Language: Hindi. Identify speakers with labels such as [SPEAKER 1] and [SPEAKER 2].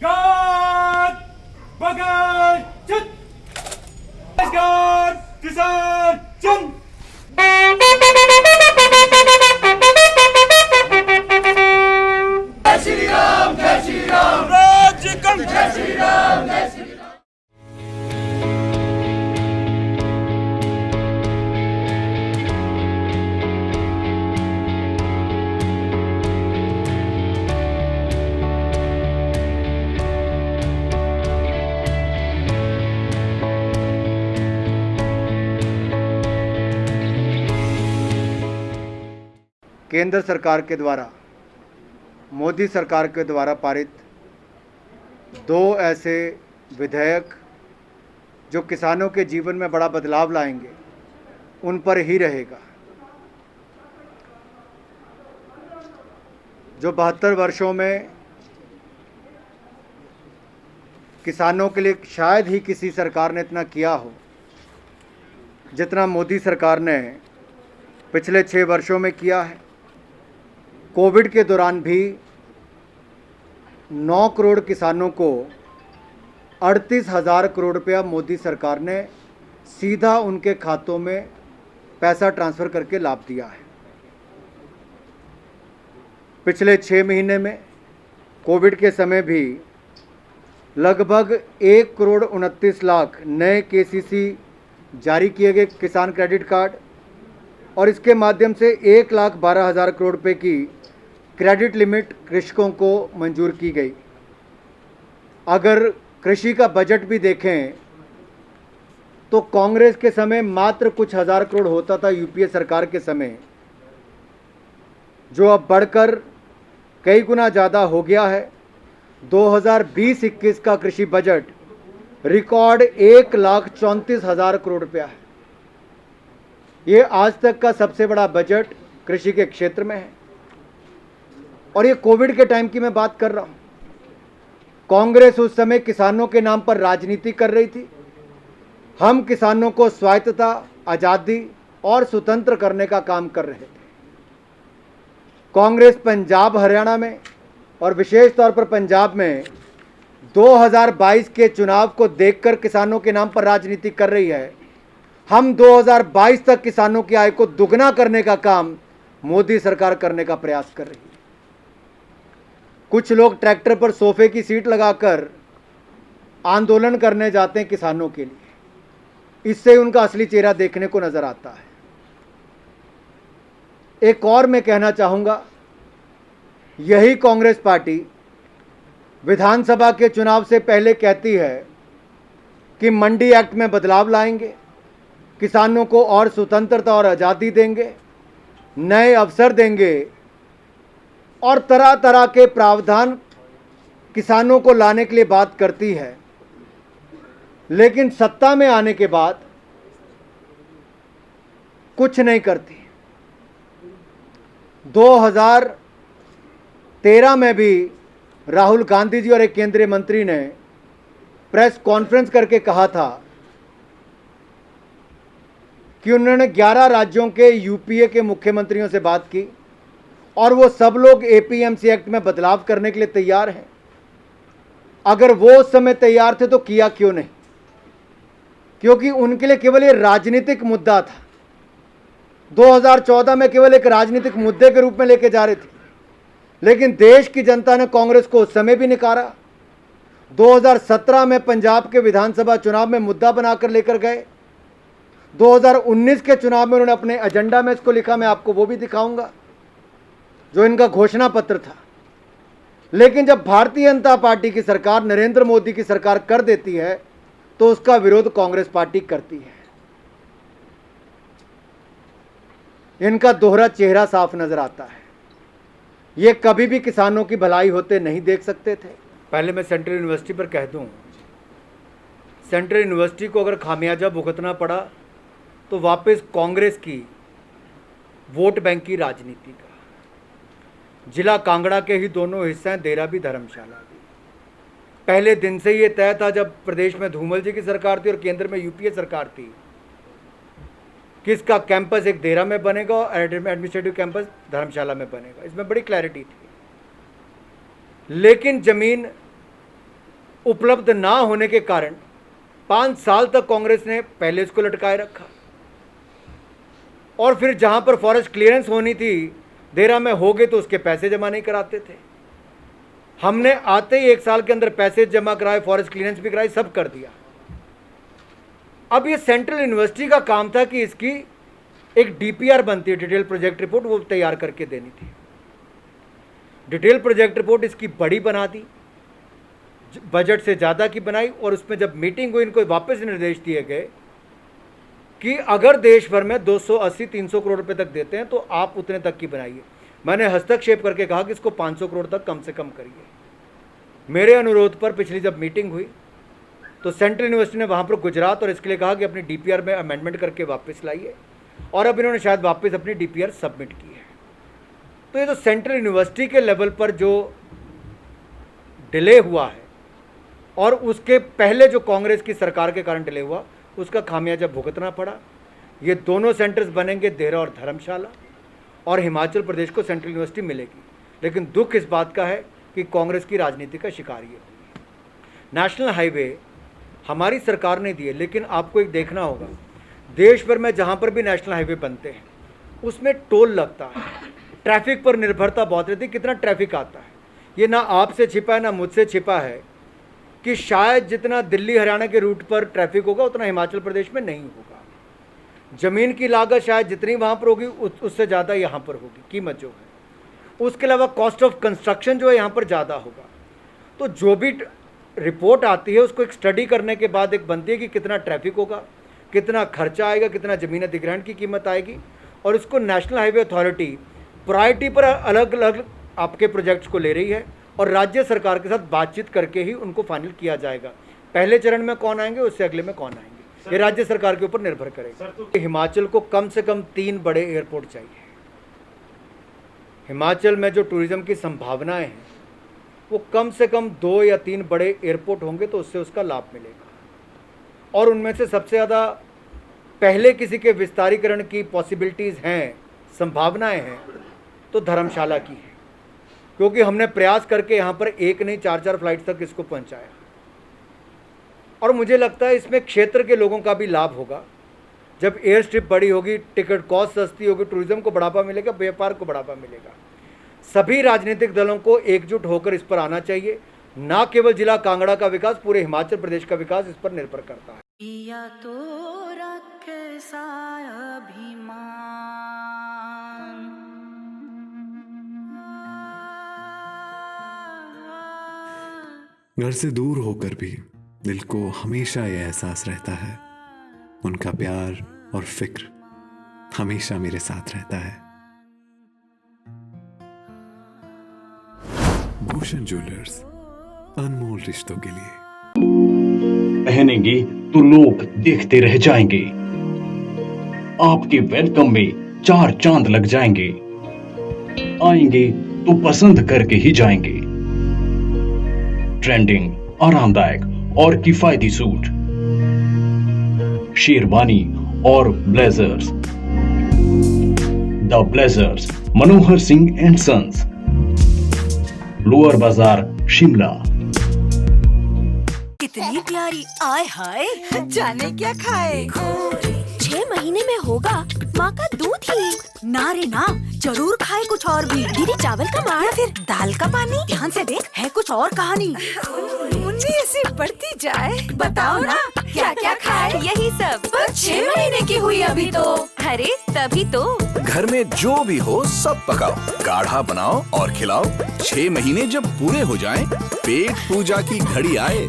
[SPEAKER 1] God, Bagai, Chut! God, Kisan, Chun! Jai Shri Ram, Jai Shri Ram, Raj Kam, Jai Shri Ram, Jai Shri Ram.
[SPEAKER 2] केंद्र सरकार के द्वारा, मोदी सरकार के द्वारा पारित दो ऐसे विधेयक जो किसानों के जीवन में बड़ा बदलाव लाएंगे, उन पर ही रहेगा। जो 72 वर्षों में किसानों के लिए शायद ही किसी सरकार ने इतना किया हो जितना मोदी सरकार ने पिछले 6 वर्षों में किया है। कोविड के दौरान भी 9 करोड़ किसानों को 38,000 करोड़ रुपया मोदी सरकार ने सीधा उनके खातों में पैसा ट्रांसफ़र करके लाभ दिया है। पिछले 6 महीने में कोविड के समय भी लगभग 1 करोड़ 29 लाख नए केसीसी जारी किए गए, किसान क्रेडिट कार्ड, और इसके माध्यम से 1,12,000 करोड़ रुपए की क्रेडिट लिमिट कृषकों को मंजूर की गई। अगर कृषि का बजट भी देखें तो कांग्रेस के समय मात्र कुछ हज़ार करोड़ होता था, यूपीए सरकार के समय, जो अब बढ़कर कई गुना ज़्यादा हो गया है। 2020-21 का कृषि बजट रिकॉर्ड 1,34,000 करोड़ रुपया है। ये आज तक का सबसे बड़ा बजट कृषि के क्षेत्र में है। और ये कोविड के टाइम की मैं बात कर रहा हूँ। कांग्रेस उस समय किसानों के नाम पर राजनीति कर रही थी। हम किसानों को स्वायत्तता, आज़ादी और स्वतंत्र करने का काम कर रहे थे। कांग्रेस पंजाब, हरियाणा में और विशेष तौर पर पंजाब में 2022 के चुनाव को देखकर किसानों के नाम पर राजनीति कर रही है। हम 2022 तक किसानों की आय को दुगना करने का काम मोदी सरकार करने का प्रयास कर रही है। कुछ लोग ट्रैक्टर पर सोफे की सीट लगाकर आंदोलन करने जाते हैं किसानों के लिए। इससे उनका असली चेहरा देखने को नजर आता है। एक और मैं कहना चाहूँगा, यही कांग्रेस पार्टी विधानसभा के चुनाव से पहले कहती है कि मंडी एक्ट में बदलाव लाएंगे, किसानों को और स्वतंत्रता और आज़ादी देंगे, नए अवसर देंगे और तरह तरह के प्रावधान किसानों को लाने के लिए बात करती है। लेकिन सत्ता में आने के बाद कुछ नहीं करती। 2013 में भी राहुल गांधी जी और एक केंद्रीय मंत्री ने प्रेस कॉन्फ्रेंस करके कहा था कि उन्होंने 11 राज्यों के यूपीए के मुख्यमंत्रियों से बात की और वो सब लोग एपीएमसी एक्ट में बदलाव करने के लिए तैयार हैं। अगर वो उस समय तैयार थे तो किया क्यों नहीं? क्योंकि उनके लिए केवल ये राजनीतिक मुद्दा था। 2014 में केवल एक राजनीतिक मुद्दे के रूप में लेके जा रहे थे, लेकिन देश की जनता ने कांग्रेस को उस समय भी नकारा। 2017 में पंजाब के विधानसभा चुनाव में मुद्दा बनाकर लेकर गए। 2019 के चुनाव में उन्होंने अपने एजेंडा में इसको लिखा, मैं आपको वो भी दिखाऊंगा, जो इनका घोषणा पत्र था। लेकिन जब भारतीय जनता पार्टी की सरकार, नरेंद्र मोदी की सरकार कर देती है तो उसका विरोध कांग्रेस पार्टी करती है। इनका दोहरा चेहरा साफ नजर आता है। ये कभी भी किसानों की भलाई होते नहीं देख सकते थे। पहले मैं सेंट्रल यूनिवर्सिटी पर कह दूं, सेंट्रल यूनिवर्सिटी को अगर खामियाजा भुगतना पड़ा तो वापस कांग्रेस की वोट बैंक की राजनीति का। जिला कांगड़ा के ही दोनों हिस्से हैं, देरा भी धर्मशाला भी। पहले दिन से ये तय था, जब प्रदेश में धूमल जी की सरकार थी और केंद्र में यूपीए सरकार थी, कि इसका कैंपस एक देरा में बनेगा और एडमिनिस्ट्रेटिव कैंपस धर्मशाला में बनेगा। इसमें बड़ी क्लैरिटी थी। लेकिन ज़मीन उपलब्ध ना होने के कारण 5 साल तक कांग्रेस ने पहले इसको लटकाए रखा, और फिर जहां पर फॉरेस्ट क्लियरेंस होनी थी देरा में हो गए तो उसके पैसे जमा नहीं कराते थे। हमने आते ही 1 साल के अंदर पैसे जमा कराए, फॉरेस्ट क्लियरेंस भी कराई, सब कर दिया। अब ये सेंट्रल यूनिवर्सिटी का काम था कि इसकी एक डीपीआर बनती है, डिटेल प्रोजेक्ट रिपोर्ट, वो तैयार करके देनी थी। डिटेल प्रोजेक्ट रिपोर्ट इसकी बड़ी बना दी, बजट से ज़्यादा की बनाई, और उसमें जब मीटिंग हुई इनको वापस निर्देश दिए गए कि अगर देश भर में 280-300 करोड़ रुपए तक देते हैं तो आप उतने तक की बनाइए। मैंने हस्तक्षेप करके कहा कि इसको 500 करोड़ तक कम से कम करिए। मेरे अनुरोध पर पिछली जब मीटिंग हुई तो सेंट्रल यूनिवर्सिटी ने वहाँ पर गुजरात और इसके लिए कहा कि अपनी डीपीआर में अमेंडमेंट करके वापस लाइए, और अब इन्होंने शायद वापस अपनी डीपीआर सबमिट की है। तो ये तो सेंट्रल यूनिवर्सिटी के लेवल पर जो डिले हुआ है और उसके पहले जो कांग्रेस की सरकार के कारण डिले हुआ, उसका खामियाजा भुगतना पड़ा। ये दोनों सेंटर्स बनेंगे, देहरा और धर्मशाला, और हिमाचल प्रदेश को सेंट्रल यूनिवर्सिटी मिलेगी। लेकिन दुख इस बात का है कि कांग्रेस की राजनीति का शिकार ये हुई। नेशनल हाईवे हमारी सरकार ने दिए, लेकिन आपको एक देखना होगा, देश भर में जहाँ पर भी नेशनल हाईवे बनते हैं उसमें टोल लगता है, ट्रैफिक पर निर्भरता बहुत रहती है, कितना ट्रैफिक आता है। ये ना आपसे छिपा है ना मुझसे छिपा है कि शायद जितना दिल्ली हरियाणा के रूट पर ट्रैफिक होगा उतना हिमाचल प्रदेश में नहीं होगा। ज़मीन की लागत शायद जितनी वहाँ पर होगी उससे ज़्यादा यहाँ पर होगी, कीमत जो है। उसके अलावा कॉस्ट ऑफ कंस्ट्रक्शन जो है यहाँ पर ज़्यादा होगा। तो जो भी रिपोर्ट आती है उसको एक स्टडी करने के बाद एक बनती है कि कितना ट्रैफिक होगा, कितना खर्चा आएगा, कितना ज़मीन अधिग्रहण की कीमत आएगी, और उसको नेशनल हाईवे अथॉरिटी प्रायोरिटी पर अलग अलग आपके प्रोजेक्ट्स को ले रही है, और राज्य सरकार के साथ बातचीत करके ही उनको फाइनल किया जाएगा। पहले चरण में कौन आएंगे, उससे अगले में कौन आएंगे, ये राज्य सरकार के ऊपर निर्भर करेगा। हिमाचल को कम से कम 3 बड़े एयरपोर्ट चाहिए। हिमाचल में जो टूरिज्म की संभावनाएं हैं वो कम से कम 2 या 3 बड़े एयरपोर्ट होंगे तो उससे उसका लाभ मिलेगा। और उनमें से सबसे ज़्यादा पहले किसी के विस्तारीकरण की पॉसिबिलिटीज़ हैं, संभावनाएं हैं, तो धर्मशाला की है, क्योंकि हमने प्रयास करके यहाँ पर 1 नहीं 4-4 फ्लाइट तक इसको पहुँचाया। और मुझे लगता है इसमें क्षेत्र के लोगों का भी लाभ होगा। जब एयर स्ट्रिप बड़ी होगी, टिकट कॉस्ट सस्ती होगी, टूरिज्म को बढ़ावा मिलेगा, व्यापार को बढ़ावा मिलेगा। सभी राजनीतिक दलों को एकजुट होकर इस पर आना चाहिए। ना केवल जिला कांगड़ा का विकास, पूरे हिमाचल प्रदेश का विकास इस पर निर्भर करता है।
[SPEAKER 3] या तो रखे सा अभिमान,
[SPEAKER 4] घर से दूर होकर भी दिल को हमेशा यह एहसास रहता है, उनका प्यार और फिक्र हमेशा मेरे साथ रहता है। भूषण ज्वेलर्स, अनमोल रिश्तों के लिए।
[SPEAKER 5] पहनेंगे तो लोग देखते रह जाएंगे, आपके वेलकम में 4 चांद लग जाएंगे, आएंगे तो पसंद करके ही जाएंगे। ट्रेंडिंग, आरामदायक और किफायती सूट, शेरवानी और blazers. The blazers, Manohar Singh and sons, lower bazaar, Shimla.
[SPEAKER 3] कितनी प्यारी, आय हाय, जाने क्या खाए।
[SPEAKER 6] 6 महीने में होगा माँ का दूध ही।
[SPEAKER 3] ना रे ना, जरूर खाए कुछ और भी।
[SPEAKER 6] दीदी चावल का मार,
[SPEAKER 3] फिर दाल का पानी। ध्यान से देख, है कुछ और कहानी। मुन्नी ऐसी बढ़ती जाए, बताओ ना क्या क्या खाए।
[SPEAKER 6] यही सब।
[SPEAKER 3] पर 6 महीने की हुई अभी तो।
[SPEAKER 6] अरे तभी तो।
[SPEAKER 7] घर में जो भी हो सब पकाओ, गाढ़ा बनाओ और खिलाओ। 6 महीने जब पूरे हो जाएं, पेट पूजा की घड़ी आए